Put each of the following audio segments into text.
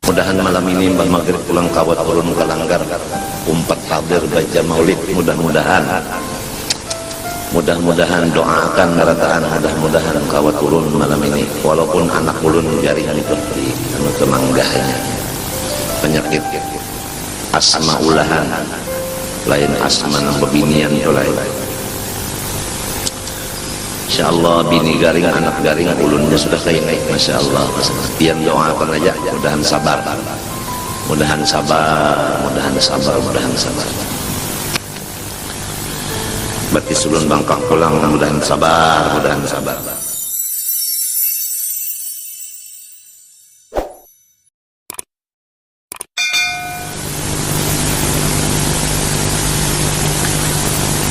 Mudahan malam ini Mbah Maghrib pulang kawat turun ke langgar umpat hadir baca maulid. Mudah-mudahan doakan rataan, mudah-mudahan kawat turun malam ini, walaupun anak ulun jaringan itu di kemanggahnya penyakit asma ulahan lain asma nang bebinian itu lain. Insyaallah bini garing anak garing ulunnya sudah kayak Masya Allah. Pian doakan aja, mudahan sabar, mudahan sabar, mudahan sabar, mudahan sabar. Berarti sulun bangkang pulang, mudahan sabar, mudahan sabar.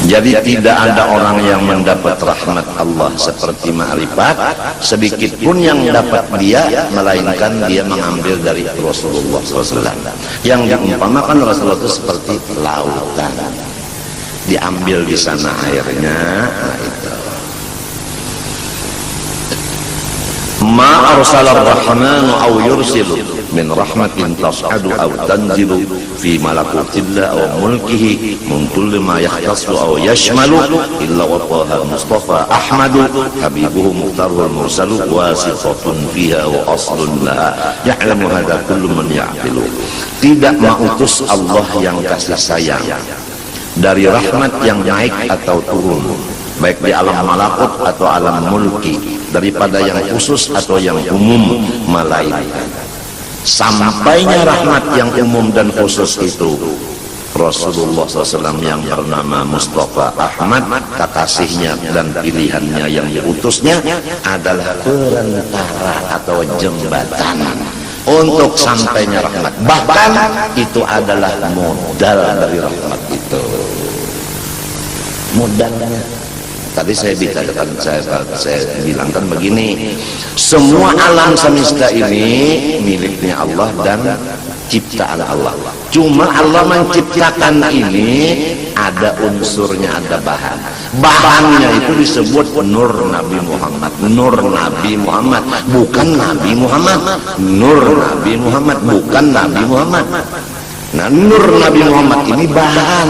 Jadi tidak ada orang yang mendapat rahmat Allah seperti ma'rifat, sedikit pun yang dapat dia, melainkan dia mengambil dari Rasulullah SAW. Yang diumpamakan Rasulullah itu seperti lautan, diambil di sana airnya. Nah itu. Ma arsalar rahmanu aw yursilu min rahmatin tas'adu aw tanzilu fi malakutillah aw mulkihi min kulli ma yahtasu aw yashmalu illa wataha mustafa ahmadu habibuhu muhtarul mursalu wasifatun fiha wa aslun laha ya'lamu hadha kullu man ya'qilu. Tidak mengutus Allah yang kasih sayang dari rahmat yang naik atau turun, baik di alam malakut atau alam mulki, daripada yang khusus atau yang umum, melainkan sampainya rahmat yang umum dan khusus itu Rasulullah SAW yang bernama Mustafa Ahmad, kekasihnya dan pilihannya yang diutusnya adalah perantara atau jembatan untuk sampainya rahmat. Bahkan itu adalah modal dari rahmat itu. Modalnya tadi saya bicarakan, saya bilangkan begini, semua alam semesta ini miliknya Allah dan ciptaan Allah. Cuma Allah menciptakan ini ada unsurnya, ada bahan. Bahannya itu disebut nur Nabi Muhammad. Nur Nabi Muhammad, bukan Nabi Muhammad. Nur Nabi Muhammad, bukan Nabi Muhammad. Nah, nur Nabi Muhammad ini bahan,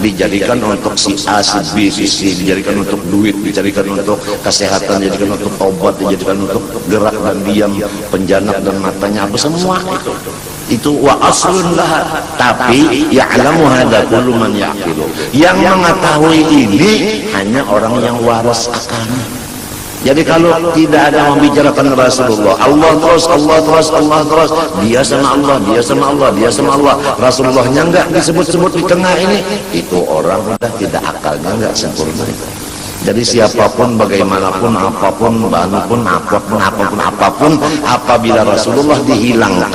dijadikan untuk si A, si B, si C, dijadikan untuk duit, dijadikan untuk kesehatan, dijadikan untuk obat, dijadikan untuk gerak dan diam, penjanak dan matanya, apa semua itu wa aslun laha. Tapi ya'lamu hadza kullu man yaqilu, yang mengetahui ini hanya orang yang waras akal. Jadi kalau tidak ada membicarakan Rasulullah, Allah terus, Allah terus, Allah terus, dia sama Allah, dia sama Allah, dia sama Allah, Rasulullahnya enggak disebut-sebut di tengah ini, itu orang sudah tidak akalnya enggak sempurna. Jadi siapapun, bagaimanapun, apapun, manapun, apapun, apabila Rasulullah dihilangkan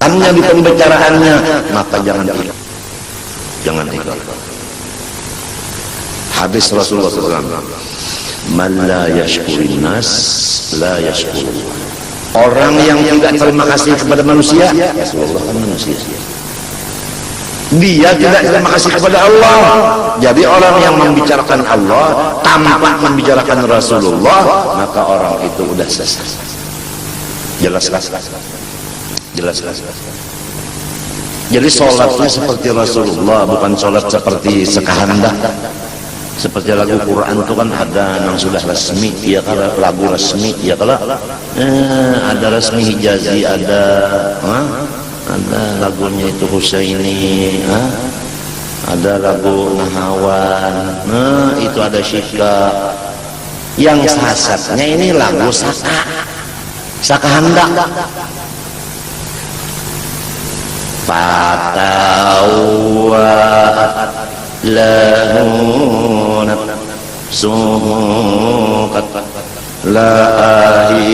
hanya di pembicaraannya, maka jangan ikut, jangan ikut. Hadis Rasulullah SAW, man la yashkurin nas la yashkurullah. Orang yang tidak terima kasih kepada manusia, Rasulullah kan manusia, dia tidak terima kasih kepada Allah. Jadi orang yang membicarakan Allah tanpa membicarakan Rasulullah, maka orang itu udah sesat. Jelas. Jadi sholatnya seperti Rasulullah, bukan sholat seperti sekahandak. Seperti lagu Quran itu kan ada yang sudah resmi, ya kalau lagu resmi, ya kalau ada resmi Hijazi, ada lagunya itu Husaini, ada lagu Nahawan, itu ada Syika. Yang sasatnya ini lagu sakahandak. Fatawat lahunat suhukat lahi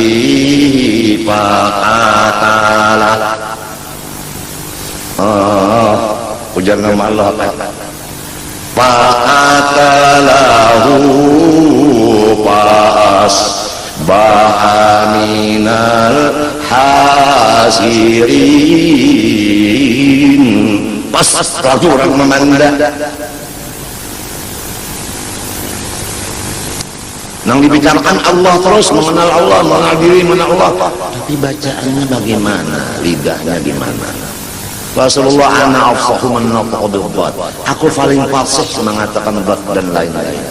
fa'atalah. Ujar nama Allah fa'atalahu pas bahaminal hasirin. Pas lagi orang memandang. Nah Yang dibicarakan Allah terus, mengenal Allah, mengenal diri, mengenal Allah. Tapi bacaannya bagaimana? Lidahnya gimana? Rasulullah ana afsahu man nataqa bil-dhat. Aku paling fasih mengatakan dhat dan lain-lain.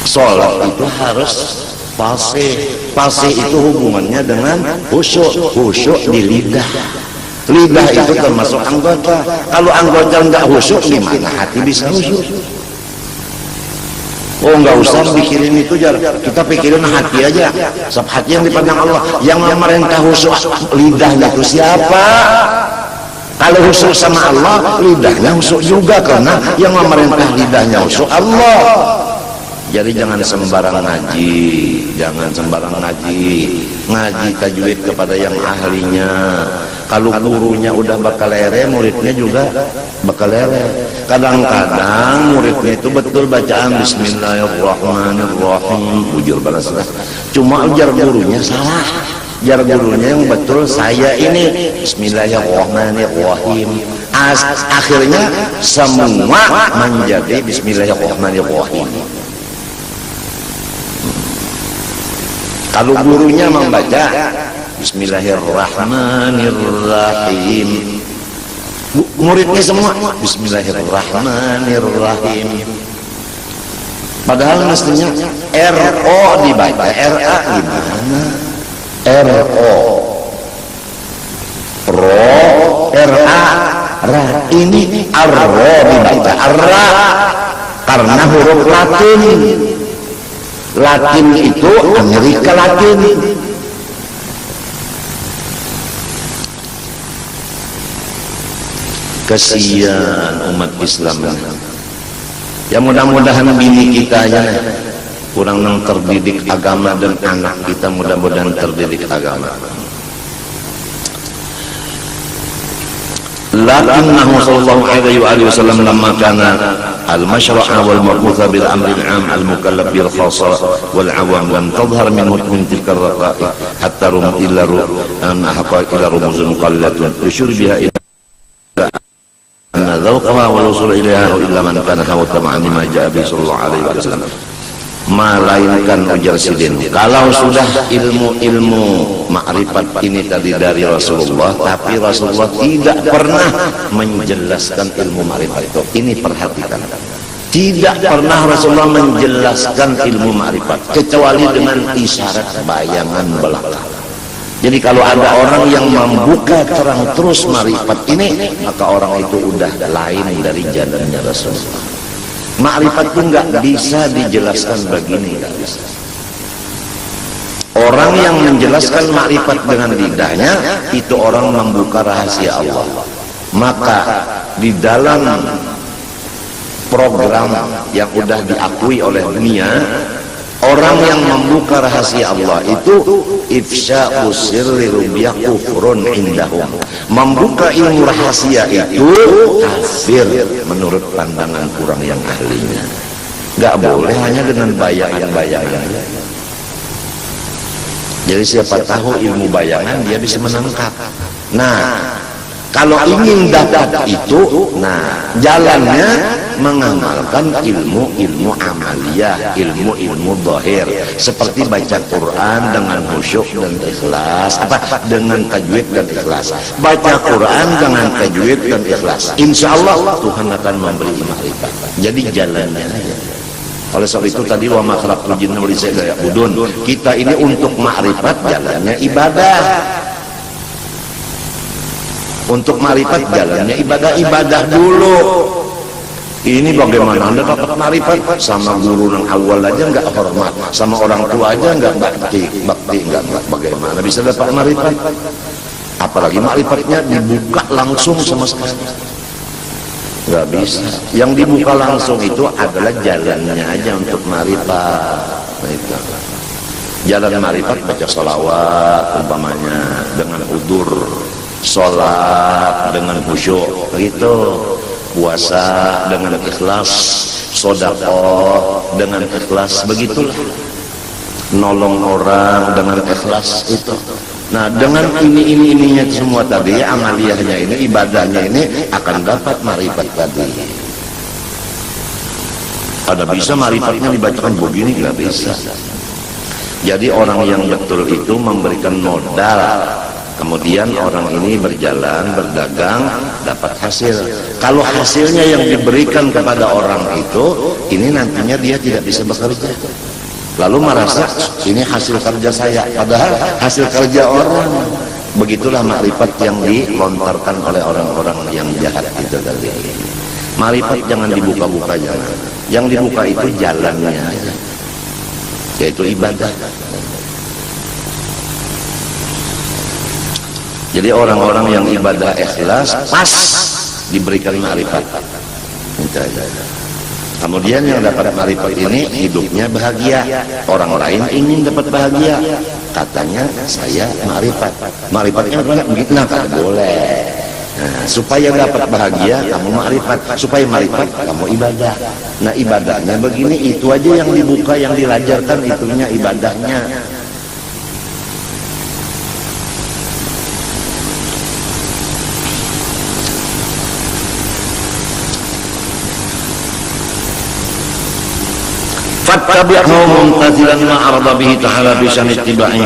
Salat itu harus fasih. Fasih itu hubungannya dengan khusyuk. Khusyuk di lidah. Lidah itu termasuk anggota. Kalau anggota enggak khusyuk, gimana hati bisa khusyuk? Oh, enggak usah pikirin itu, kita pikirin hati aja. Sebab hati yang dipandang Allah. Yang memerintah khusyuk lidahnya itu siapa? Kalau khusyuk sama Allah, lidahnya khusyuk juga, karena yang memerintah lidahnya khusyuk Allah. Jadi jangan sembarang ngaji, jangan sembarang ngaji tajwid kepada yang ahlinya. Kalau gurunya udah bakal lere, muridnya juga bakal lere. Kadang-kadang muridnya itu betul bacaan Bismillahirrahmanirrahim, bujur balaslah. Cuma ujar gurunya salah. Jar gurunya yang betul saya ini Bismillahirrahmanirrahim. Akhirnya semua menjadi Bismillahirrahmanirrahim. Kalau gurunya membaca Bismillahirrahmanirrahim, muridnya semua Bismillahirrahmanirrahim. Padahal mestinya RO dibaca, RA gimana? RO, RA, RA. Ini RO dibaca, RA, karena huruf Latin. Latin itu Amerika Latin. Kesian umat Islam. Ya mudah-mudahan bini kita aja kurang terdidik agama, dan anak kita mudah-mudahan terdidik agama. Lakinnahu sallallahu alaihi wasallam lamma kana al-mashra'a wal mab'utha bil amri al-'am al-mukallaf bil khassa wal 'awam lam tadhhar minhu tilka ar-raqa'i hatta rum illa an haqa'iq ila rumuzun qallatun yushir biha ila anna dhawqaha wal wusul ilaiha illa man kana hawa tama'an ma ja'a bi sallallahu alaihi wasallam. Melainkan ujar Sidin, kalau sudah ilmu makrifat ini tadi dari Rasulullah, tapi Rasulullah tidak pernah menjelaskan ilmu makrifat itu. Ini perhatikan, tidak pernah Rasulullah menjelaskan ilmu makrifat kecuali dengan isyarat bayangan belaka. Jadi kalau ada orang yang membuka terang terus makrifat ini, maka orang itu udah lain dari jalannya Rasulullah. Makrifat itu nggak bisa dijelaskan begini, nggak bisa. Orang yang menjelaskan makrifat dengan lidahnya itu orang membuka rahasia Allah. Maka di dalam program yang udah diakui oleh dunia, orang yang membuka rahasia Allah itu ifsya'u sirri rubiya kufrun indahum. Membuka ilmu rahasia itu kafir menurut pandangan kurang yang ahlinya. Gak boleh hanya dengan bayang-bayang. Jadi siapa tahu ilmu bayangan dia bisa menangkap. Nah, kalau ingin dapat itu, nah jalannya mengamalkan ilmu amaliyah, ilmu zahir, seperti baca Quran dengan khusyuk dan ikhlas, dengan tajwid dan ikhlas. Baca Quran dengan tajwid dan ikhlas. Insya Allah Tuhan akan memberi makrifat. Jadi jalannya aja. Oleh sebab itu tadi wa ma khalaqtul jinna wal insa illa liya'budun. Kita ini untuk makrifat jalannya ibadah. Untuk makrifat jalannya ibadah dulu. Ini bagaimana Anda dapat makrifat? Sama guru yang awal aja nggak hormat, sama orang tua aja nggak bakti nggak bagaimana bisa dapat makrifat? Apalagi makrifatnya dibuka langsung sama sekali, nggak bisa. Yang dibuka langsung itu adalah jalannya aja untuk makrifat. Nah, itu jalan makrifat, baca sholawat umpamanya dengan udur, sholat dengan khusyuk gitu, puasa dengan ikhlas, sedekah dengan ikhlas, begitulah. Nolong orang dengan ikhlas itu. Nah, dengan ininya semua tadi, amaliyahnya ini, ibadahnya ini akan dapat makrifat tadi. Ada bisa ma'rifatnya dibacakan begini, nggak bisa. Jadi orang yang betul itu memberikan modal, kemudian orang ini berjalan, berdagang, dapat hasil. Kalau hasilnya yang diberikan kepada orang itu, ini nantinya dia tidak bisa bekerja, lalu merasa ini hasil kerja saya, padahal hasil kerja orang. Begitulah makrifat yang dilontarkan oleh orang-orang yang jahat itu tadi. Makrifat jangan dibuka-buka, jangan. Yang dibuka itu jalannya aja, yaitu ibadah. Jadi orang-orang yang ibadah ikhlas pas diberikan makrifat. Kemudian yang dapat makrifat ini hidupnya bahagia. Orang lain ingin dapat bahagia, katanya saya makrifat. Makrifatnya begitu, nah kan boleh. Nah, supaya dapat bahagia kamu makrifat, supaya makrifat kamu ibadah. Nah ibadahnya begini, itu aja yang dibuka, yang dilajarkan itunya ibadahnya. Fattabi'hu mumtathilan ma arada bihi ta'ala bi syani ittiba'i.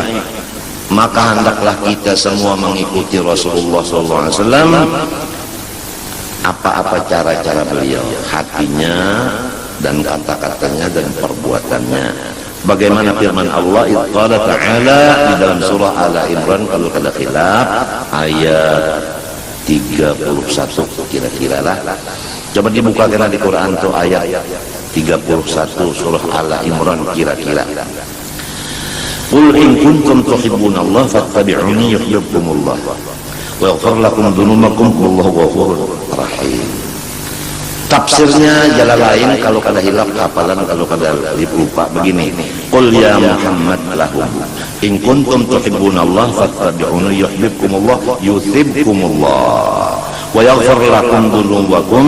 Maka hendaklah kita semua mengikuti Rasulullah SAW apa-apa cara-cara beliau, hatinya dan kata-katanya dan perbuatannya. Bagaimana firman Allah qala ta'ala di dalam surah Al-Imran, kalau kada khilaf ayat 31 kira-kira lah. Coba dibuka kena di Quran tuh ayat 31 surah Al-Imran kira-kira. Qul in kuntum tuhibbunallah fattabi'uni yuhibbukumullah wa yaghfir lakum dzunubakum wallahu ghafurur rahim. Tafsirnya Jalalain kalau kada hilaf hafalan, kalau kada lupa begini. Qul ya Muhammad lahum in kuntum tuhibbunallah fattabi'uni yuhibbukumullah yuhibbukumullah wa yaghfir lakum dzunubakum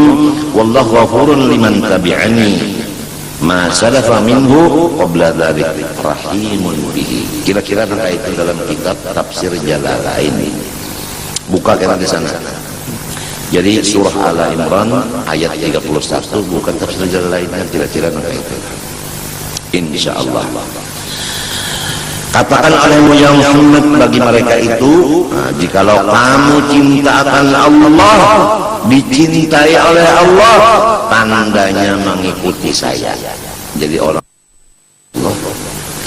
wallahu ghafurun liman tabi'ani ma salafa minhu qabla dzalik rahimun bihi. Kira-kira nanti itu dalam kitab tafsir Jalalain. Buka kena di sana. Jadi surah Al-Imran ayat 31 bukan tafsir Jalalainnya, kira-kira nanti itu. Insyaallah. Katakan olehmu ya Muhammad bagi mereka itu, nah, jikalau kamu cinta akan Allah, dicintai oleh Allah, tandanya mengikuti saya. Jadi orang Allah,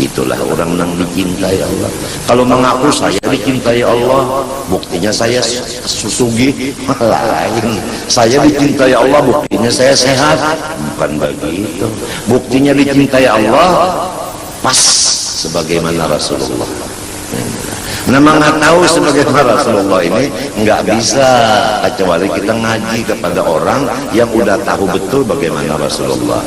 itulah orang yang dicintai Allah. Kalau mengaku saya dicintai Allah, buktinya saya susugi, lain. Saya dicintai Allah, buktinya saya sehat, bukan begitu. Buktinya dicintai Allah pas sebagaimana Rasulullah. Nah, mengetahui sebagaimana Rasulullah ini nggak bisa kecuali kita ngaji kepada orang yang udah tahu betul bagaimana Rasulullah.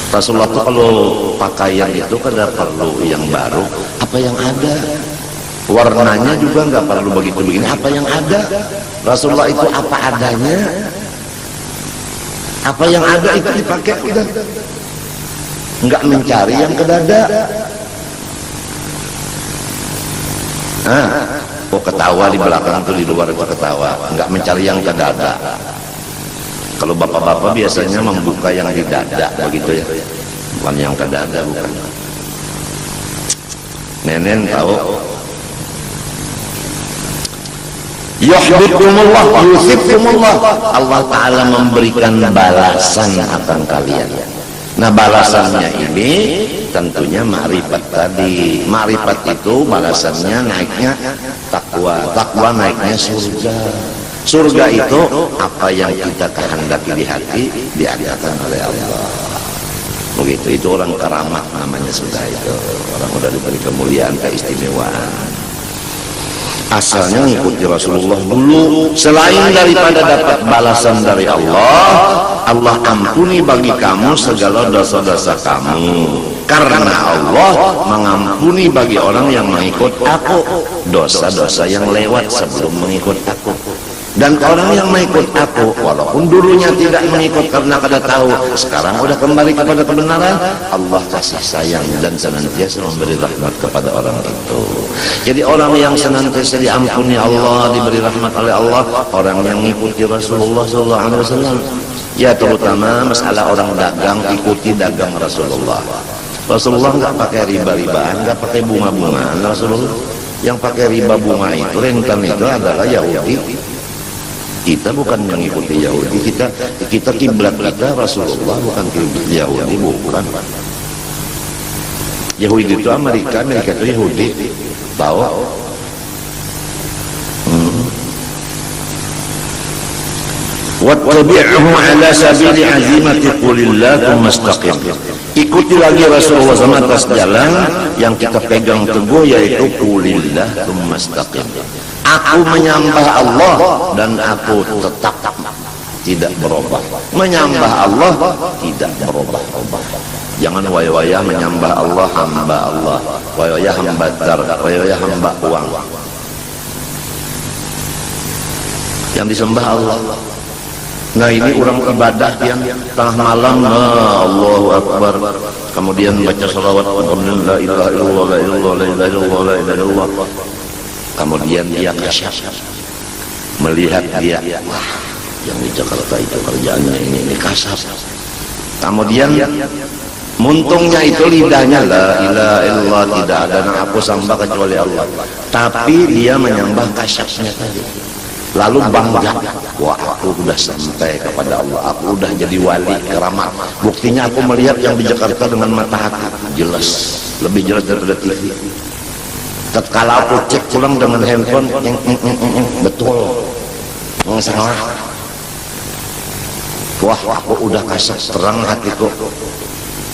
Rasulullah itu kalau pakaian itu kada perlu yang baru, apa yang ada. Warnanya juga nggak perlu begitu begini, apa yang ada. Rasulullah itu apa adanya, apa yang ada itu dipakai udah. Enggak mencari yang kedada. Ketawa di belakang tuh, di luar itu ketawa, enggak mencari yang kedada. Kalau bapak-bapak biasanya membuka yang di dada begitu ya, bukan yang kedada, bukan. Nenen tahu yuhibbukumullah yuhibbukumullah, Allah Ta'ala memberikan balasan akan kalian. Nah balasannya ini tentunya ma'rifat tadi. Ma'rifat itu balasannya naiknya takwa, takwa naiknya surga. Surga itu apa yang kita kehendaki di hati diadakan oleh Allah. Begitu, itu orang keramat namanya sudah itu. Orang udah diberi kemuliaan, keistimewaan. Asalnya mengikuti Rasulullah dulu. Selain daripada dapat balasan dari Allah, Allah ampuni bagi kamu segala dosa-dosa kamu. Karena Allah mengampuni bagi orang yang mengikut aku dosa-dosa yang lewat sebelum mengikut aku. Dan orang yang mengikut aku, walaupun dulunya tidak mengikut karena kada tahu, sekarang udah kembali kepada kebenaran, Allah kasih sayang dan senantiasa memberi rahmat kepada orang itu. Jadi orang yang senantiasa diampuni Allah, diberi rahmat oleh Allah, orang yang mengikuti Rasulullah SAW. Ya terutama masalah orang dagang, ikuti dagang Rasulullah. Rasulullah nggak pakai riba-ribaan, nggak pakai bunga-bungaan. Rasulullah yang pakai riba bunga itu, rentan itu adalah Yahudi. Kita bukan mengikuti Yahudi, kita kiblat kita Rasulullah, bukan kiblat Yahudi, bukan. Yahudi itu Amerika itu Yahudi, tahu? Wattabi'hu ala sabili azimati qulillah tsumma istaqim. Ikuti lagi Rasulullah sama atas jalan yang kita pegang teguh, yaitu qulillah tsumma istaqim. Aku menyembah Allah dan aku tetap tidak berubah. Menyembah Allah tidak berubah. Jangan waya-waya menyembah Allah, hamba Allah, waya-waya hamba dar, waya-waya hamba uang. Yang disembah Allah. Nah ini orang ibadah yang tengah malam, Allahu Akbar, kemudian baca salawat, kemudian la ilaha illallah, la ilaha illallah, la ilaha illallah, la ilaha illallah. Kemudian dia kasyaf, melihat dia, wah, yang di Jakarta itu kerjaannya ini kasyaf. Kemudian muntungnya itu lidahnya, la ilaha illallah, tidak ada yang aku sembah kecuali Allah. Tapi dia menyembah kasyafnya tadi. Lalu bangga, wah aku udah sampai kepada Allah, aku udah jadi wali keramat. Buktinya aku melihat yang di Jakarta dengan mata hati, jelas, lebih jelas daripada TV. Tatkala aku cek pulang dengan handphone, betul, salah. Wah, aku udah kasih terang hatiku.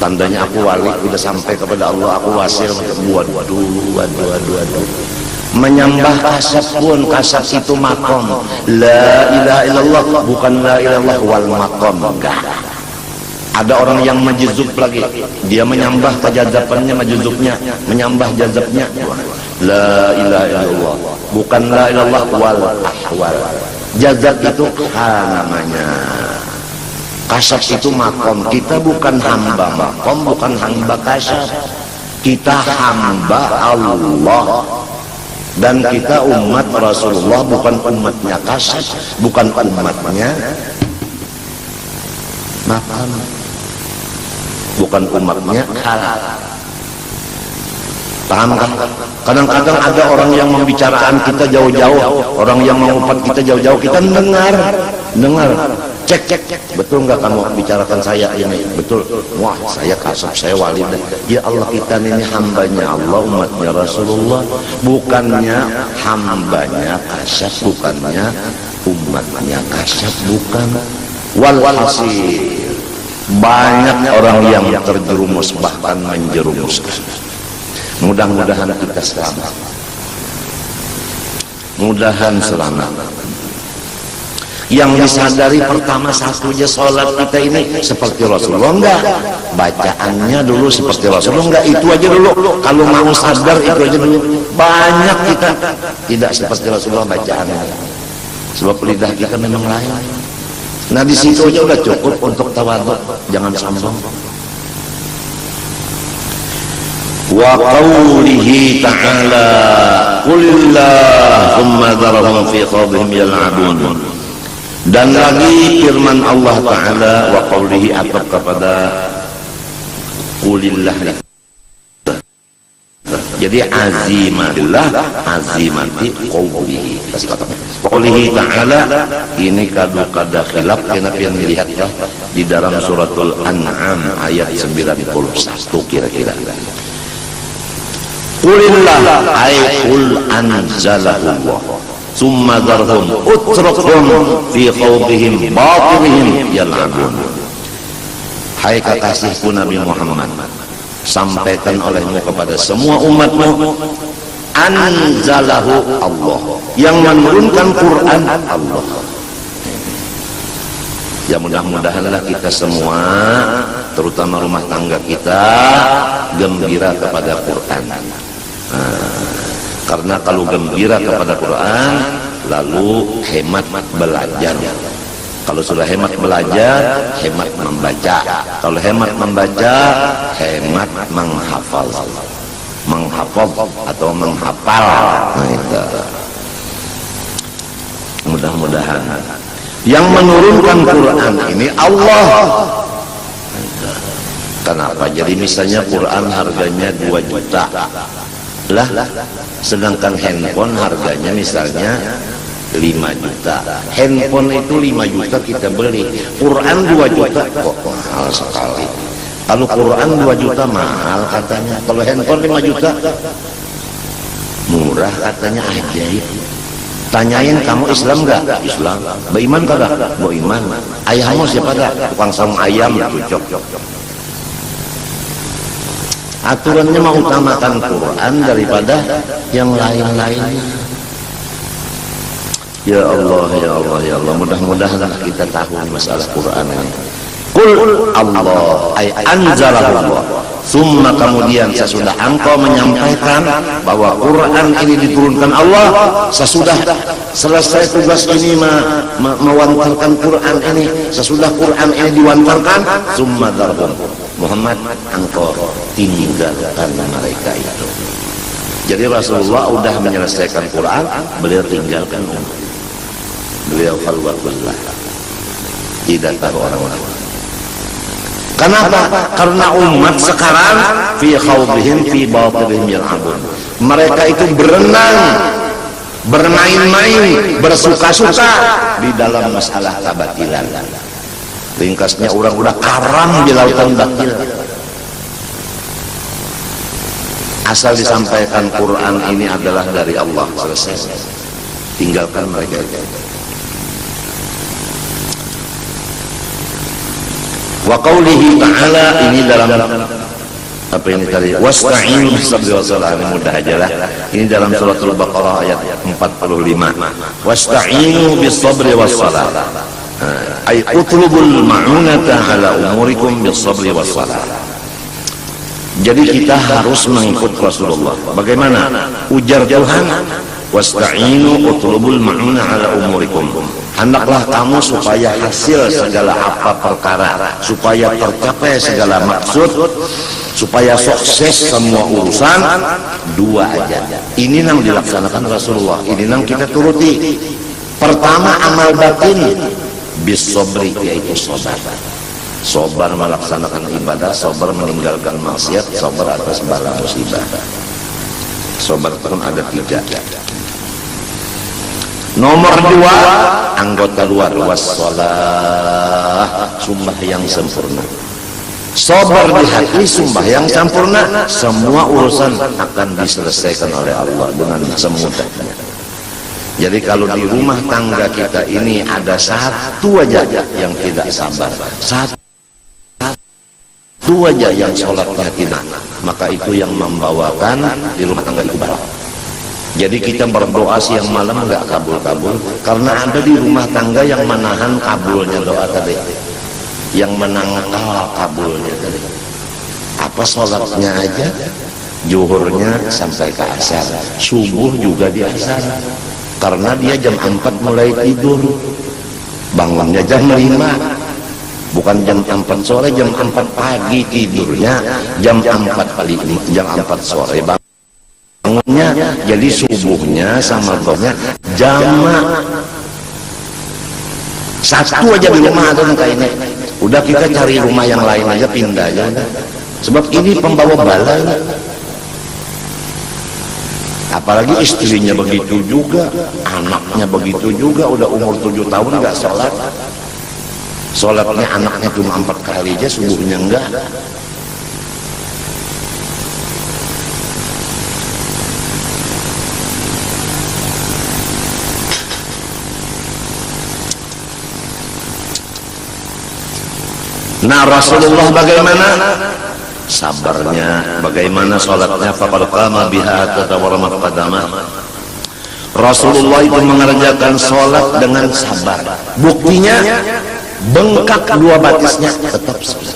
Tandanya aku wali, udah sampai kepada Allah, aku wasil. Waduh. Menyembah kasab pun, kasab itu makom. La ilaha illallah, bukan la ilaha illallah wal makom. Enggak. Ada orang yang majuzub lagi, dia menyembah kejazabannya, majuzubnya, menyembah jazabnya. La ilaha illallah, bukan la ilallah wal ahwal. Jazab itu namanya. Kasab itu makom. Kita bukan hamba makom, bukan hamba kasab. Kita hamba Allah. Dan kita umat Rasulullah, bukan umatnya kasab, bukan umatnya makom, bukan umatnya halal. Paham kan? Kadang-kadang ada orang yang membicarakan kita jauh-jauh, orang yang mengupat kita jauh-jauh, kita dengar, cek, betul nggak kamu bicarakan saya ini? Betul. Wah, saya kasab, saya wali. Ya Allah, kita ini hambanya Allah, umatnya Rasulullah, bukannya hambanya kasab, bukannya umatnya kasab, bukan. Walhasil banyak orang yang terjerumus, bahkan menjerumuskan. Mudah-mudahan kita selamat. Mudahan selamat. Yang disadari pertama satu aja, sholat kita ini seperti Rasulullah enggak? Bacaannya dulu seperti Rasulullah enggak? Itu aja dulu. Kalau mau sadar itu aja dulu. Banyak kita tidak seperti Rasulullah bacaannya. Sebab lidah kita memang lain. Nah di situ aja udah cukup untuk tawadhu, jangan sombong. Wa qawlihi ta'ala qulillah thumma dharahum fi khawdihim yal'abun. Dan lagi firman Allah Ta'ala, wa qawlihi, atap kepada qulillah. Jadi azimatillah, azimati qawlihi. Qawlihi Ta'ala ini kada khilaf, kenapa yang melihatnya di dalam suratul An'am ayat 91 kira-kira. Qulillah ay qul anzalallah summa dharhum utrukhum fi khawdihim batilihim yal'abun. Hai kekasihku Nabi Muhammad, sampaikan olehmu kepada semua umatmu, anzalahu Allah, yang menurunkan Quran Allah. Ya mudah-mudahanlah kita semua, terutama rumah tangga kita, gembira kepada Quran. Karena kalau gembira kepada Quran, lalu hemat belajar. Kalau sudah hemat belajar, hemat membaca. Kalau hemat membaca, hemat menghafal. Menghafal atau menghafal. Nah, itu. Mudah-mudahan yang menurunkan Quran ini Allah. Kenapa? Jadi misalnya Quran harganya 2 juta lah, sedangkan handphone harganya misalnya 5 juta. Handphone itu 5 juta kita beli, Quran 2 juta kok mahal sekali. Kalau Quran 2 juta mahal katanya, kalau handphone 5 juta murah katanya. Ajaib. Tanyain, kamu Islam enggak? Islam. Beriman kagak? Beriman. Ayahmu siapa dah? Tukang sarung ayam cocok. Aturannya mau utamakan Quran daripada yang lain-lainnya. Ya Allah, ya Allah, ya Allah. Mudah-mudahan kita tahu masalah Quran ini. Qul Allah ay anzalallah. Summa kemudian sesudah engkau menyampaikan bahwa Quran ini diturunkan Allah, sesudah selesai tugas ini mewantarkan Quran ini, sesudah Quran ini diwantarkan, summa darbun Muhammad, engkau tinggalkan mereka itu. Jadi Rasulullah sudah menyelesaikan Quran, beliau tinggalkan umat. Beliau khalwatullah, tidak tahu orang-orang. Kenapa? Karena umat sekarang fi khawdihim fi batilihim yal'abun. Mereka itu berenang, bermain-main, bersuka-suka di dalam masalah kebatilan. Ringkasnya orang udah karam di lautan batil. Asal disampaikan Quran ini adalah dari Allah, selesai. Tinggalkan mereka. Wa qawlihi ta'ala, ini dalam apa ini tadi, wasta'inu bis-sabri was-salah, ini mudah aja lah. Ini dalam suratul Baqarah ayat 45. Wasta'inu bis-sabri was-salah. Ay utlubul ma'unata ala umurikum bis-sabri was-salah. Jadi kita harus mengikut Rasulullah. Bagaimana? Ujar Tuhan, wasta'inu utlubul ma'una ala umurikum. Hendaklah kamu supaya hasil segala apa perkara, supaya tercapai segala maksud, supaya sukses semua urusan, dua aja. Ini yang dilaksanakan Rasulullah, ini yang kita turuti. Pertama, amal batin bis-sabri, yaitu sabar. Sabar melaksanakan ibadah, sabar meninggalkan maksiat, sabar atas bala musibah. Sabar pun ada 3. Nomor 2, anggota luar, wassalah, sumpah yang sempurna. Sabar di hati, sumpah yang sempurna, semua urusan akan diselesaikan oleh Allah dengan semudahnya. Jadi kalau di rumah tangga kita ini ada satu aja yang tidak sabar, satu aja yang sholatnya tidak, maka itu yang membawakan di rumah tangga itu barak. Jadi kita berdoa siang malam nggak kabul-kabul, karena ada di rumah tangga yang menahan kabulnya doa tadi, yang menangkal kabulnya tadi. Apa sholatnya aja, zuhurnya sampai ke asar, subuh juga di asar, karena dia jam 4 mulai tidur, bangunnya jam 5, bukan jam 4 sore, jam 4 pagi tidurnya, jam 4 sore bangunnya. Jadi subuhnya sama doanya jamak. Satu aja di rumah ada kayak ini, udah kita cari rumah yang lain aja, pindah aja udah. Sebab ini pembawa bala ini. Apalagi istrinya begitu juga, anaknya begitu juga, udah umur 7 tahun nggak sholat. Sholatnya anaknya cuma 4 kali aja, subuhnya enggak. Nah, Rasulullah bagaimana? Sabarnya, bagaimana sholatnya? Faqad qama biha tatawarramat qadamah. Rasulullah itu mengerjakan sholat dengan sabar. Buktinya bengkak 2 batisnya tetap sholat.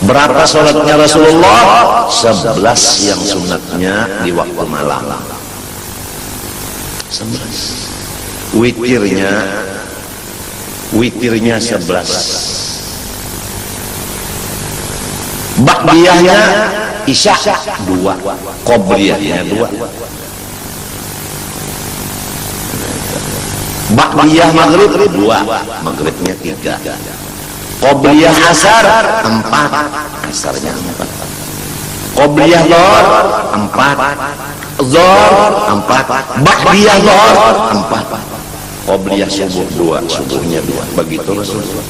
Berapa sholatnya Rasulullah? 11 yang sunatnya di waktu malam. 11. witirnya 11, ba'diyahnya isya 2, qobliyahnya 2, ba'diyah maghrib 2, maghribnya 3, qobliyah asar 4, asarnya 4, qobliyah dhuhr 4, zuhur 4, ba'diyah dhuhr 4, qobliyah subuh 2, subuhnya 2. Begitu Rasulullah.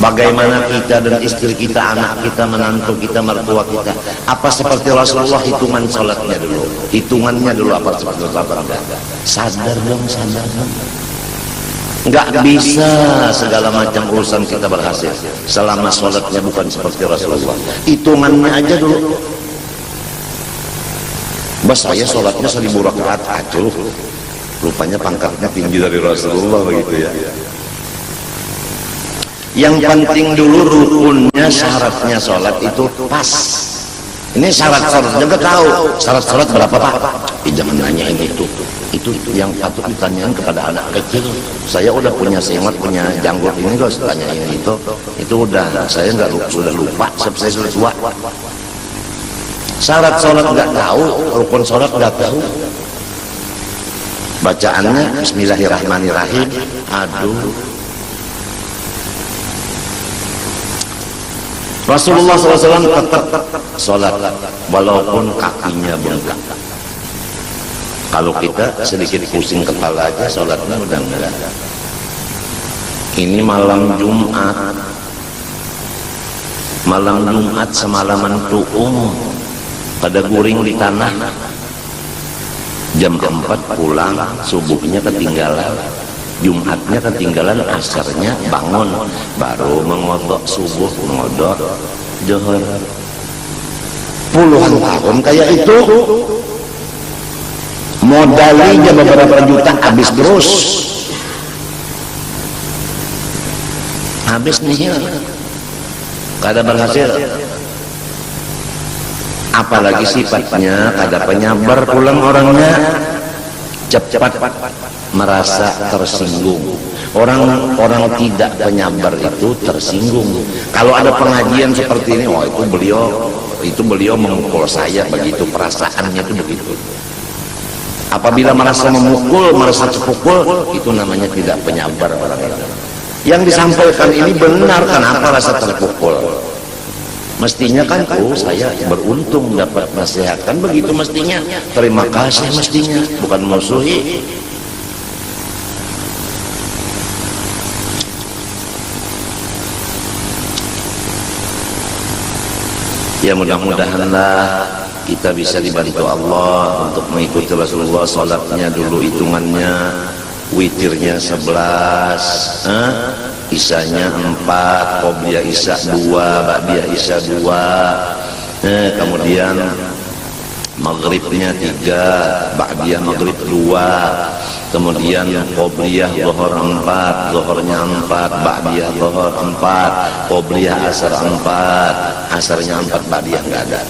Bagaimana kita dan istri kita, anak kita, menantu kita, mertua kita, apa seperti Rasulullah hitungan sholatnya dulu, hitungannya dulu apa seperti Rasulullah? Sadar dong, sadar dong. Nggak bisa segala macam urusan kita berhasil selama sholatnya bukan seperti Rasulullah. Hitungannya aja dulu. Bas, saya sholatnya 1000 rakaat acuh, rupanya pangkatnya tinggi dari Rasulullah begitu ya. Yang penting dulu rukunnya, syaratnya sholat itu pas. Ini syarat sholat juga tahu. Syarat sholat berapa Pak? Jangan nanyain itu yang patut ditanyain kepada anak kecil. Saya udah punya semat, punya janggut ini kok tanyain itu udah saya sudah lupa, saya sudah tua. Syarat sholat nggak tahu, rukun sholat nggak tahu. Bacaannya Bismillahirrahmanirrahim. Aduh. Rasulullah SAW tetap sholat walaupun kakinya bengkak. Kalau kita sedikit pusing kepala aja sholatnya udah enggak. Ini malam Jumat, semalaman tuung pada guring di tanah. Jam 4 pulang, subuhnya ketinggalan, Jumatnya ketinggalan, asarnya bangun, baru mengodok subuh, mengodok zuhur. Puluhan tahun kayak itu, modalnya beberapa juta habis terus, habis nihil, kada berhasil. Apalagi sifatnya kada penyabar, pulang orangnya cepat merasa tersinggung. Orang tidak penyabar itu tersinggung. Kalau ada pengajian seperti ini, oh itu beliau memukul saya, begitu perasaannya itu begitu. Apabila merasa memukul, merasa terpukul, itu namanya tidak penyabar orang-orang. Yang disampaikan ini benar, kenapa rasa terpukul? Mestinya kan, saya beruntung dapat nasihat, kan begitu mestinya. Terima kasih mestinya, bukan musuhi. Ya mudah-mudahanlah kita bisa dibantu Allah untuk mengikuti Rasulullah. Salatnya dulu hitungannya, witirnya 11, isanya 4, qobliyah isya 2, ba'diyah isya 2, kemudian maghribnya 3, ba'diyah maghrib 2, kemudian qobliyah zuhur 4, zuhurnya 4, ba'diyah zuhur 4, qobliyah asar 4, asarnya 4, ba'diyah nggak ada.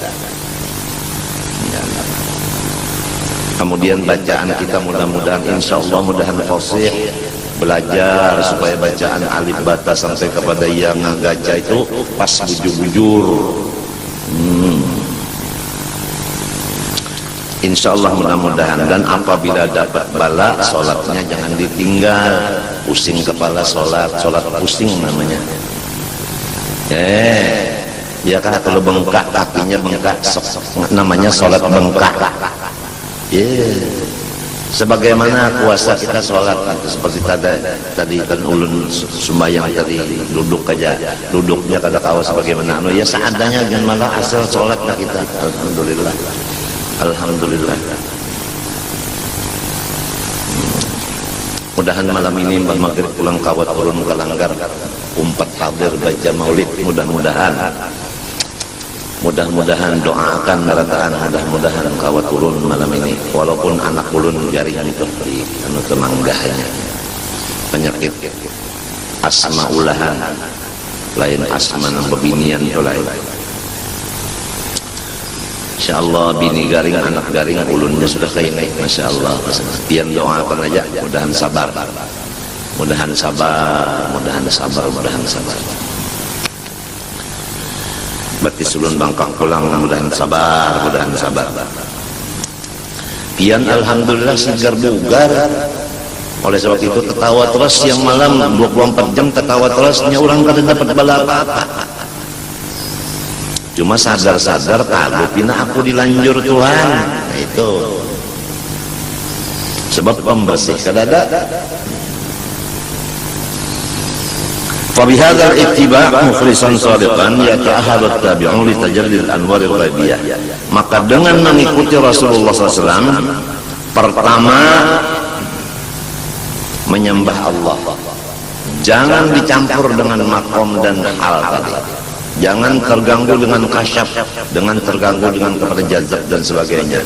Kemudian bacaan kita mudah-mudahan insyaallah mudahan fasih, belajar supaya bacaan alif bata sampai kepada yang gajah itu pas bujur-bujur. Insyaallah mudah-mudahan. Dan apabila dapat bala, sholatnya jangan ditinggal. Pusing kepala sholat pusing namanya. Ya kan, kalau bengkak kakinya bengkak, namanya sholat bengkak. Sebagaimana puasa kita sholat, seperti tadi kan ulun sembahyang tadi duduk aja, duduknya kada kawas sebagaimana ya seadanya, dan malah asal sholatnya kita. Alhamdulillah, alhamdulillah. Mudahan malam ini Mbah Maghrib pulang kawat turun ke Langgar, umpat hadir baca maulid, mudah-mudahan doakan rataan, mudah-mudahan kawat turun malam ini, walaupun anak ulun jaringan itu di temanggahnya penyakit asma ulahan, lain asma bebinian itu lain. Masya Allah, bini garing, anak garing, ulunnya sudah kayak naik. Masya Allah. Pian doakan aja, mudahan sabar. Mudahan sabar, mudahan sabar, mudahan sabar. Berarti sulun bangkang pulang, mudahan sabar, mudahan sabar. Pian alhamdulillah segar bugar. Oleh sebab itu ketawa terus yang malam 24 jam ketawa terusnya orang kada dapat bala apa-apa. Cuma sadar-sadar kalau pina aku dilanjur Tuhan. Nah, itu sebab pembersih kadada. Fabihadzal ittiba' mukhlishan shadiqan yata'ahadu at-tabi'un li tajallil anwar al-ghaibiyah. Maka dengan mengikuti Rasulullah SAW, pertama menyembah Allah, jangan dicampur dengan makom dan hal tadi, jangan terganggu dengan kasyaf, dengan terganggu dengan kepada jazab dan sebagainya,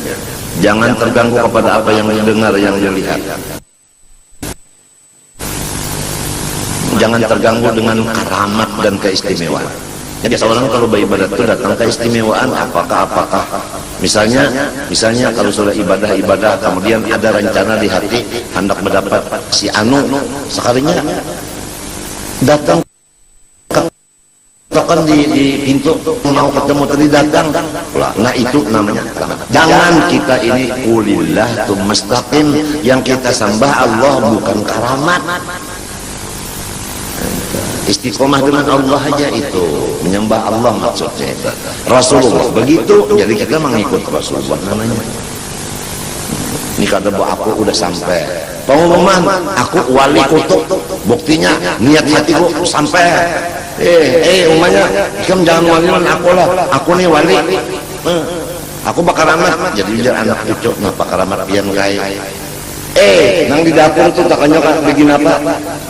jangan terganggu kepada apa yang didengar, yang dilihat, jangan terganggu dengan karamat dan keistimewaan. Jadi seorang kalau beribadat itu datang keistimewaan apakah misalnya kalau sudah ibadah kemudian ada rencana di hati hendak mendapat si anu, sekalinya datang tokan di pintu mau ketemu tadi datang, nah itu namanya keramat. Jangan kita ini ulillah tumastaqim, yang kita sembah Allah bukan karamat. Istiqomah dengan Allah aja itu menyembah Allah maksudnya itu. Rasulullah begitu, jadi kita mengikut Rasulullah namanya. Ini kata bu aku udah sampai pengumuman aku wali kutub, buktinya niat hatiku sampai. Umumnya kamu jangan wali aku lah, aku nih wali, aku bakal amat jadi biar anak cucu nah bakal amat pian kaya. Nang di dapur tuh takanya kan bikin apa?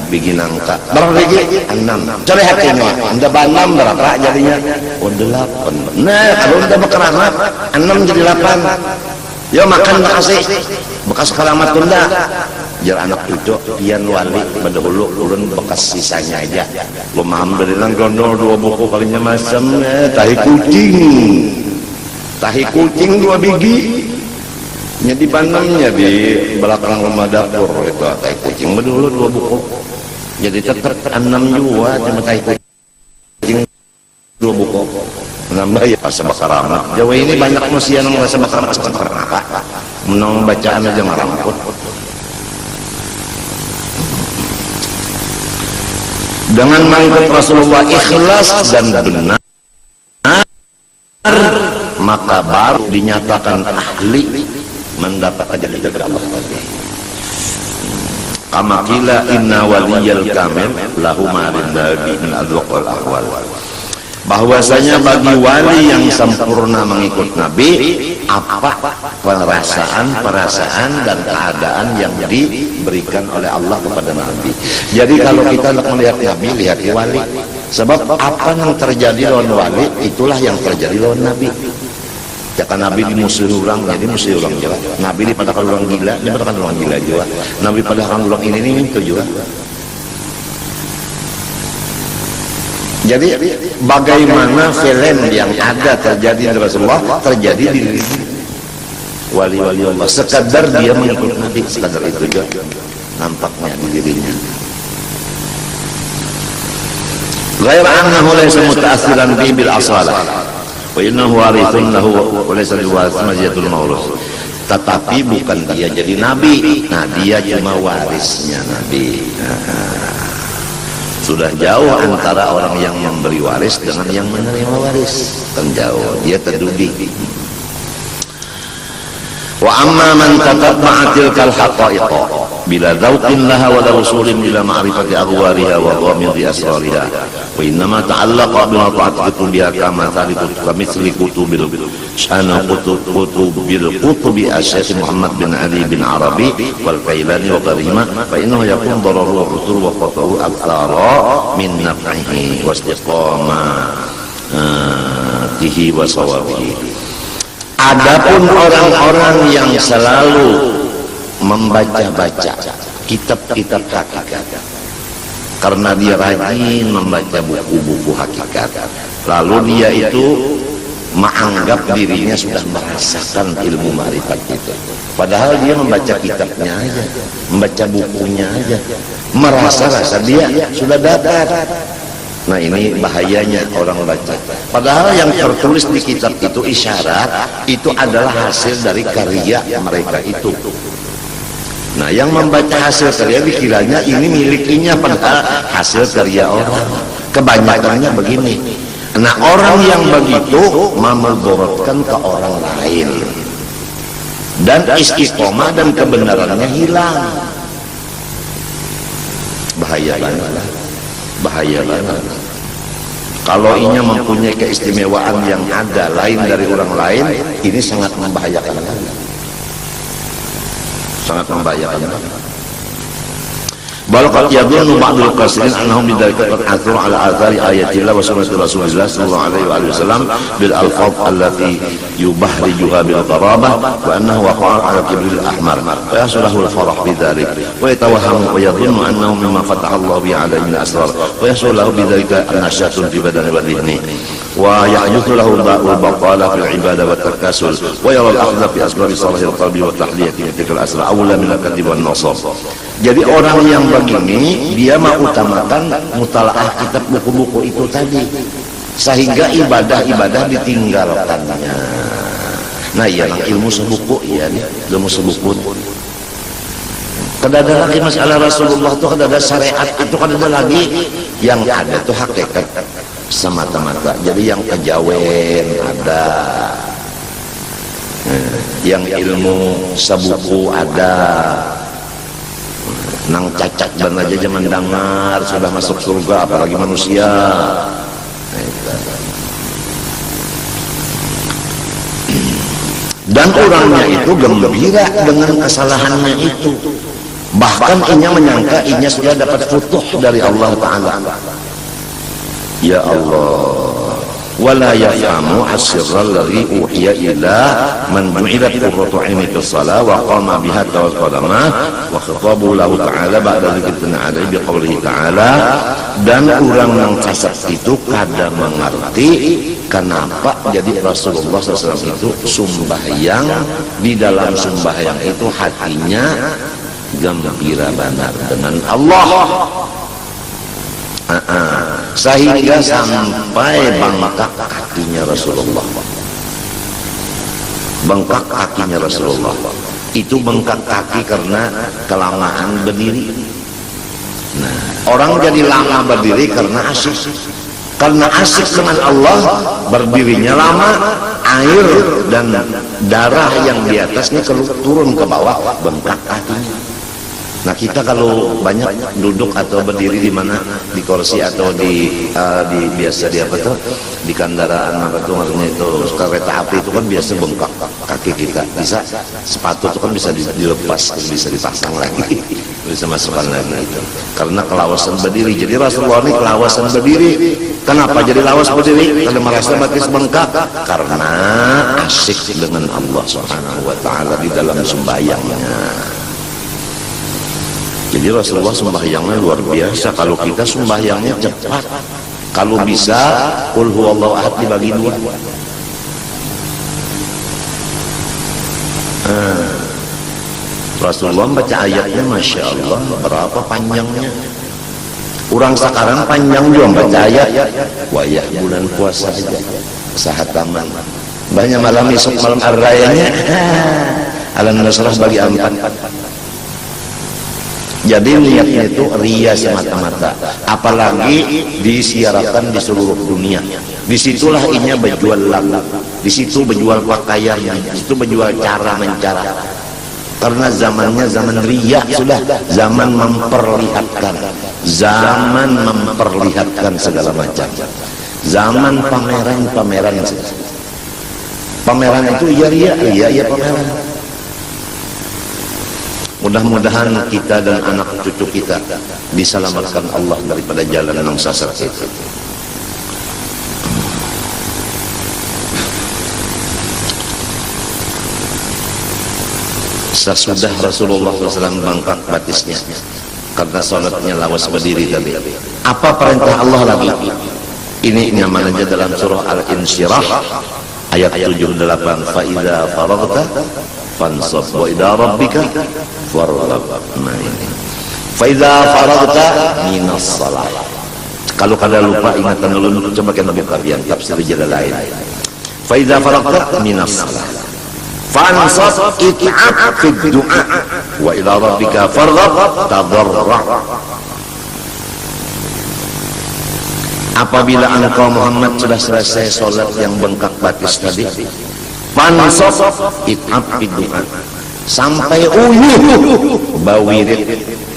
Bikin angka. Berapa lagi? 6. Cari hatinya. Anda 6 berapa jadinya? Oh 8. Nah kalau anda berkeramat 6 jadi 8. Ya makan makasih. Bekas keramat tunda. Biar anak cucu pian wali pada hulu ulun bekas sisanya aja. Lo alhamdulillah gondol 2 buku kalinya macam tahi kucing 2 biji. Di panamnya di belakang rumah dapur itu tai kucing dulu 2 buku, jadi tetap 6 juga cuma tai kucing 2 buku nambah ya rasa bakaramat. Jawa ini banyak manusia yang rasa bakaramat apa menang bacaan aja ngaramput. Dengan mengikut Rasulullah ikhlas dan benar, maka baru dinyatakan ahli mendapat ajal dari Allah. Kama qila inna waliyal kamil lahu ma rindabi min adwaqal ahwal. Bahwasanya bagi wali yang sempurna mengikut Nabi apa perasaan dan keadaan yang diberikan oleh Allah kepada Nabi. Jadi kalau kita melihat Nabi, lihat wali. Sebab apa yang terjadi lawan wali itulah yang terjadi lawan Nabi. Ya kan Nabi dimusuhi orang, jadi musuhi orang juga. Nabi dipadakan orang gila, dipadakan orang gila juga. Nabi padakan orang ini itu juga. Jadi bagaimana film yang ada terjadi di Rasulullah terjadi di wali-wali Allah. Sekadar dia mengikut Nabi, sekadar itu juga nampaknya di dirinya. Ghair annahu laysa muta'assiran bi bil asalah. Wa innahu warithun lahu wa laysa liwarith maziyatul mawrus. Tetapi bukan dia jadi nabi. Nah, dia cuma warisnya nabi. Sudah jauh antara orang yang memberi waris dengan yang menerima waris. Jauh, dia terdudik. Wa amma man tatabba'a tilkal haqa'iq bila dzauqin laha wa rasulin bila ma'rifati aghwariha wa dhamiri asrariha wa innama ta'allaqa bi ta'ati kutubiha kama kamitsli kutubil kutubi asy-Syaikh Muhammad bin Ali bin Arabi wal Kailani wa ghairihima fa innahu yakun dararu wa rusul wa qatahu aktsara min naf'ihi wa istiqamatihi wa sawabihi. Adapun orang-orang yang selalu membaca-baca kitab-kitab hakikat karena dia rajin membaca buku-buku hakikat, lalu dia itu menganggap dirinya sudah merasakan ilmu ma'rifat itu. Padahal dia membaca kitabnya aja, membaca bukunya aja, merasa-rasa dia sudah dapat. Nah ini bahayanya orang baca. Padahal yang tertulis di kitab itu isyarat, itu adalah hasil dari karya mereka itu. Nah yang membaca hasil karya dikiranya ini milikinya, padahal hasil karya orang. Kebanyakannya begini. Nah orang yang begitu memudaratkan ke orang lain, dan istiqomah dan kebenarannya hilang. Bahaya banget, bahaya banget. Kalau inya mempunyai keistimewaan yang ada lain dari orang lain, ini sangat membahayakan, sangat membahayakan. Balaqad yadhunnu ba'dul qasirin annahum bidzalika qad atharu ala athari ayatillah wa sunnati Rasulillah sallallahu alaihi wasallam bil alfaz allati yubahrijuha bil qarabah wa annahu waqa'a ala kibril ahmar fa yaslahu al farah bidzalik wa yatawahhamu wa yadhunnu annahu mimma fataha Allah bi alaihi min asrar wa yaslahu bidzalika an-nashatun fi badani wa dhihni wa yahduthu lahu ba'ul baqala fil ibadah wa takasul wa yara al-akhdha fi asbab salahil qalbi wa tahliyati tilkal asrar awla min al-kadhib wan nasab. Jadi orang yang begini dia mau utamakan mutalaah kitab buku-buku itu tadi, sehingga ibadah-ibadah ditinggalkannya. Nah iya ilmu sebuku, ya ilmu sebuku. Kada ada lagi masalah Rasulullah itu, kada ada syariat itu, kada ada lagi. Yang ada itu hakikat semata-mata. Jadi yang kejawen ada, yang ilmu sebuku ada. Nang cacat dan aja zaman dengar sudah masuk surga, apalagi manusia. Dan orangnya itu gembira dengan kesalahannya itu, bahkan inya menyangka inya sudah dapat futuh dari Allah Ta'ala. Ya Allah, wala yafhamu asirral ladzi uhiya ila man ju'ilat qurratu 'aini fis shalah wa qama biha tawaqqadama wa khatabu lahu ta'ala ba'da dzikrina 'alaihi bi qoulihi ta'ala. Dan orang yang kasar itu kada mengerti kenapa jadi Rasulullah SAW itu sembahyang, di dalam sembahyang itu hatinya gembira benar dengan Allah. Sehingga sampai bengkak kakinya Rasulullah. Bengkak kakinya Rasulullah itu bengkak kaki karena kelamaan berdiri. Nah, orang jadi lama berdiri karena asyik. Karena asyik dengan Allah, berdirinya lama, air dan darah yang di atasnya turun ke bawah, bengkak kakinya. Nah kita kalau banyak duduk atau berdiri di mana, di kursi atau di biasa di apa tuh, di kendaraan apa tuh, maksudnya itu kereta api itu kan biasa bengkak kaki kita. Bisa sepatu itu kan bisa dilepas, bisa dipasang lagi, bisa masukkan lagi itu. Karena kelawasan berdiri. Jadi Rasulullah ini kelawasan berdiri. Kenapa jadi lawas berdiri? Karena merasa batis bengkak, karena asyik dengan Allah Subhanahu wa Ta'ala di dalam sembahyangnya. Jadi Rasulullah sembahyangnya luar biasa. Kalau kita sembahyangnya cepat, kalau bisa qul huwallahu ahad dibagi dua. Rasulullah baca ayatnya Masya Allah berapa panjangnya. Orang sekarang panjang juga baca ayat. Wayah bulan puasa aja sahataman, banyak malam esok malam ar-rayanya alam nasrah bagi empat. Jadi niatnya itu ria semata-mata, apalagi disiarkan di seluruh dunia. Disitulah inya berjual lagu, disitu berjual pakaian, disitu berjual cara mencara. Karena zamannya zaman ria sudah, zaman memperlihatkan, zaman memperlihatkan segala macam, zaman pameran. Pameran itu iya ria, iya pameran. Mudah-mudahan kita dan anak cucu kita diselamatkan Allah daripada jalan yang sesat itu. Sesudah Rasulullah SAW bangkak batisnya karena sholatnya lawas berdiri tadi, apa perintah Allah lagi? Ini nyaman aja dalam surah Al-Insyirah ayat 78, fa idza faragta fansab wa ila rabbika farghab. Nah ini fa idza faragta minas shalah. Kalau kada lupa ingatan dulu, coba kita buka yang tafsir Jalalain. Fa idza faragta minas shalah fansab it'ab fi du'a wa ila rabbika farghab tadarra. Apabila engkau Muhammad sudah selesai sholat yang bengkak batis tadi, fansab it'ab fi du'a, sampai uyuh bawirid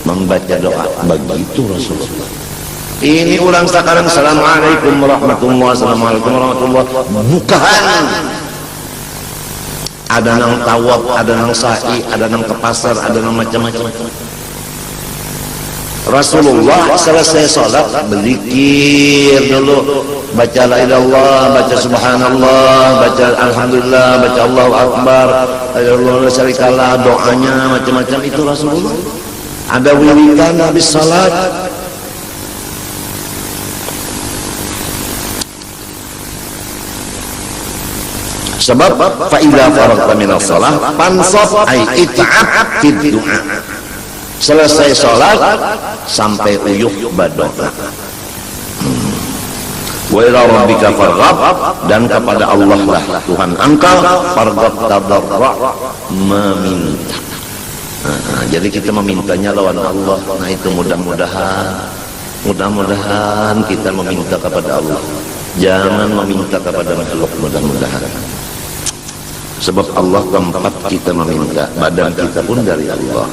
membaca doa. Begitu Rasulullah. Ini ulang sekarang, assalamualaikum warahmatullahi wabarakatuh, bukan. Ada nang tawaf, ada nang sa'i, ada nang ke pasar, ada nang macam-macam. Rasulullah selesai sholat berzikir dulu, baca la ilaha illallah, baca subhanallah, baca alhamdulillah, baca Allahu akbar, Allahu la syarikalah, doanya macam-macam. Itu Rasulullah. Ada wiridan habis sholat. Sebab fa idza faragta minas shalah fansab ay it'ab fi du'a. Selesai sholat sampai uyuh berdoa. Wa ila rabbika farghab, dan kepada Allah lah Tuhan engkau farghab tadarra, meminta. Jadi kita memintanya lawan Allah. Nah itu mudah-mudahan kita meminta kepada Allah, jangan meminta kepada makhluk. Mudah-mudahan, sebab Allah tempat kita meminta, badan kita pun dari Allah.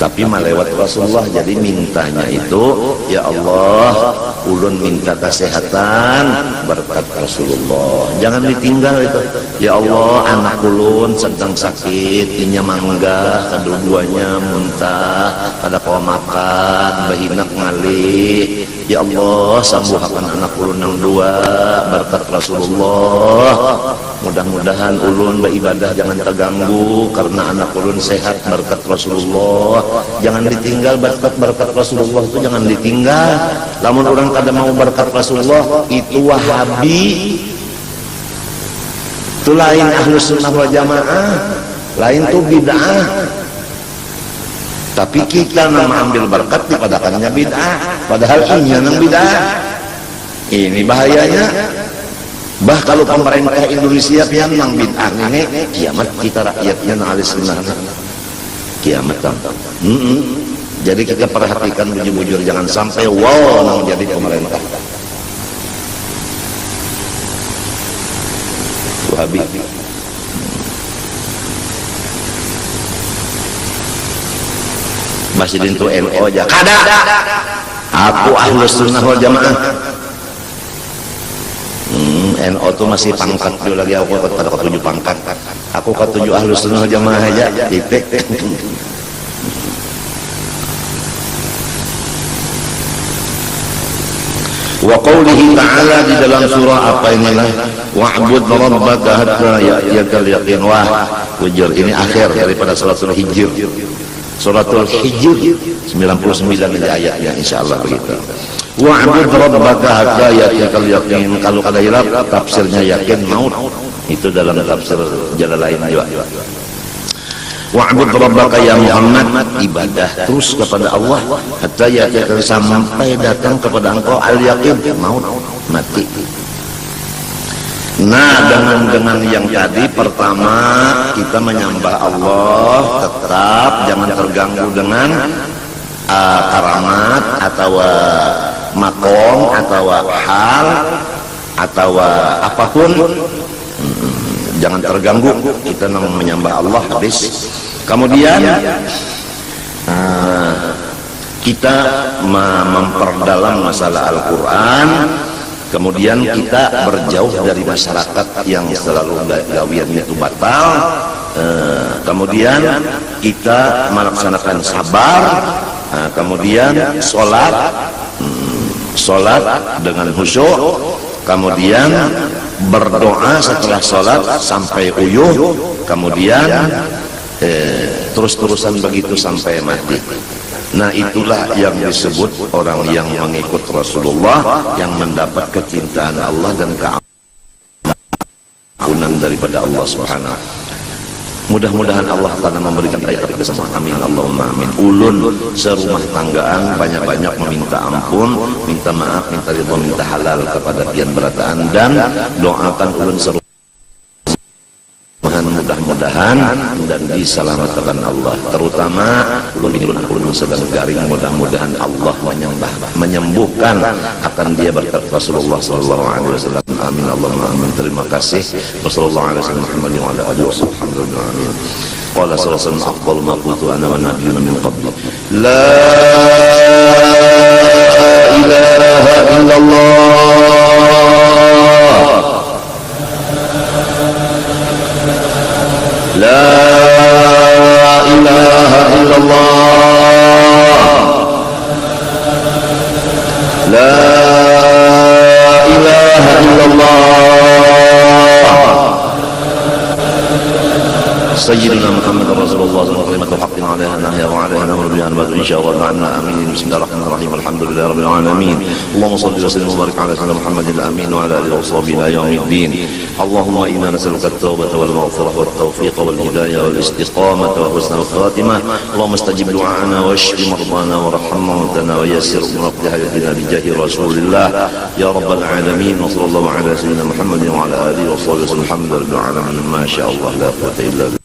Tapi melewat Rasulullah, jadi mintanya itu, ya Allah, ulun minta kesehatan berkat Rasulullah. Jangan ditinggal itu. Ya Allah, anak ulun sedang sakit, inya mangga, kedua-duanya muntah, ada kau makan, bahinak ngalih. Ya Allah, sambuhakan anak ulun yang dua berkat Rasulullah. Mudah-mudahan ulun beribadah jangan terganggu karena anak ulun sehat berkat Rasulullah. Jangan ditinggal berkat Rasulullah itu, jangan ditinggal. Lamun orang kada mau berkat Rasulullah, itu Wahabi. Itu lain Ahlus Sunnah wal Jamaah, lain tuh bid'ah. Tapi kita nama ambil berkat dipadakannya bid'ah, padahal ini yang bid'ah. Ini bahayanya. Bah kalau pemerintah Indonesia pian nang bid'ah ini, kiamat kita rakyatnya nang Ahlus Sunnah. Kiamat. Jadi kita perhatikan bujur-bujur, jangan sampai wow nang jadi pemerintah Wahabi. Masih dintu NO aja kada. Aku Ahlus Sunnah wal Jamaah. NO tuh masih pangkat dulu lagi, aku pada ketujuh pangkat. Aku ketujuh Ahlus Sunnah wal Jamaah aja, titik. Wa qawlihi ta'ala, di dalam surah apa ini lah, wa'bud rabbaka hatta ya'tiyakal yaqin. Wah, wujur ini akhir daripada suratul Hijr. Suratul Hijr 99 ayatnya, insyaallah begitu. Wa'bud rabbaka hatta ya'tiyakal yaqin. Kalau kada hilap tafsirnya yakin maut. Itu dalam tafsir Jalalain juga. Wa'bud rabbaka ya Muhammad, ibadah terus kepada Allah hatta ya'tiyakal, sampai datang kepada engkau al-yaqin, maut, mati. Nah, dengan yang tadi, pertama kita menyembah Allah, tetap jangan terganggu dengan karamat atau makom atau hal atau apapun. Jangan terganggu, kita menyembah Allah habis. Kemudian kita memperdalam masalah Al-Quran. Kemudian kita berjauh dari masyarakat yang selalu gawiannya itu batal. Kemudian kita melaksanakan sabar. Kemudian sholat dengan khusyuk. Kemudian berdoa setelah sholat sampai uyuh. Kemudian terus-terusan begitu sampai mati. Nah, itulah yang disebut orang yang mengikut Rasulullah, yang mendapat kecintaan Allah dan keamanan. ampunan daripada Allah Subhanahu. Mudah-mudahan Allah Ta'ala memberikan kita semua. Amin Allahumma amin. Ulun serumah tanggaan banyak-banyak meminta ampun, minta maaf, minta ridho, minta halal kepada pian berataan, dan doakan ulun serumah mudah-mudahan dan diselamatkan Allah. Terutama ulun sedang garing, mudah-mudahan Allah menyembuhkan akan dia berkat Rasulullah sallallahu alaihi wasallam. Amin Allahumma amin. Terima kasih. Wassallallahu alaihi wasallam Muhammad wa ala alihi wasallam. Amin. Qala sallallahu alaihi wasallam afdal ma qultu ana wa nabiyyuna min qabli. La ilaha illallah. La ilaha illallah. La ilaha illallah. Sayyidina Muhammad Rasulullah sallallahu alaihi wasallam haqqin 'alaiha nahya wa 'alaiha namur biha nabatu insyaallah ta'ala. Amin. Bismillahirrahmanirrahim. Alhamdulillahi rabbil alamin. Allahumma shalli wa sallim wa barik 'ala sayyidina Muhammadil amin wa 'ala alihi wa sahbihi ila yaumiddin. Allahumma inna nas'aluka at-taubata wal maghfirata wat tawfiq wal hidayah wal istiqamata wa husnal khatimah. Allahumma istajib du'ana wa shfi mardana wa rahham mawtana wa yassir umurana hayatina bi jahi Rasulillah ya rabbal alamin. Wa sallallahu 'ala sayyidina Muhammadin wa 'ala alihi wa sahbihi wa sallam. Alhamdulillahi rabbil alamin. Ma sha Allah la quwwata illa billah.